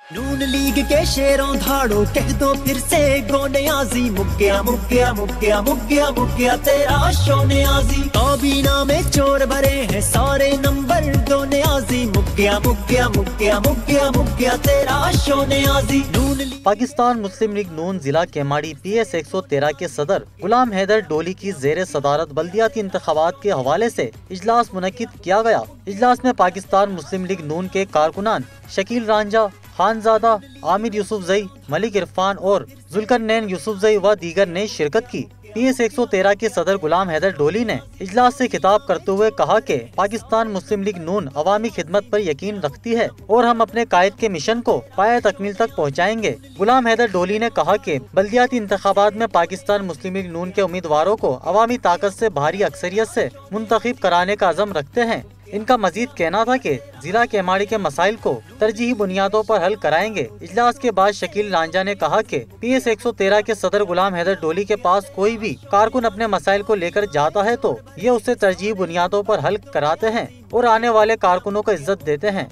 नून league के शेरों धाड़ो कह दो फिर से गो नियाजी मुक्या मुक्या मुक्या मुक्या मुक्या तेरा शो नियाजी काबीना में चोर भरे हैं सारे नंबर दो नियाजी मुक्या मुक्या मुक्या मुक्या मुक्या तेरा शो नियाजी। पाकिस्तान मुस्लिम लीग नून जिला केमाड़ी PS 113 के सदर गुलाम हैदर डोली की जेर सदारत बल्दियाती इंतखाबात के हवाले से इजलास मुनक्किद किया गया। इजलास में पाकिस्तान मुस्लिम लीग नून के कारकुनान शकील रांझा, खानजादा, आमिर यूसुफजई, मलिक इरफान और जुल्करनैन यूसुफजई व दीगर ने शिरकत की। PS 113 के सदर गुलाम हैदर डोली ने इजलास से खिताब करते हुए कहा कि पाकिस्तान मुस्लिम लीग नून अवामी खिदमत पर यकीन रखती है और हम अपने कायद के मिशन को पाया तकमील तक पहुँचाएंगे। गुलाम हैदर डोली ने कहा कि बल्दियाती इंतखाबात में पाकिस्तान मुस्लिम लीग नून के उम्मीदवारों को अवामी ताकत से भारी अक्सरियत से मुंतखब कराने का अज़म रखते हैं। इनका मजीद कहना था कि जिला केमाड़ी के मसाइल को तरजीही बुनियादों पर हल कराएंगे। इजलास के बाद शकील रांझा ने कहा कि PS 113 के सदर गुलाम हैदर डोली के पास कोई भी कारकुन अपने मसाइल को लेकर जाता है तो ये उससे तरजीही बुनियादों पर हल कराते हैं और आने वाले कारकुनों को इज्जत देते हैं।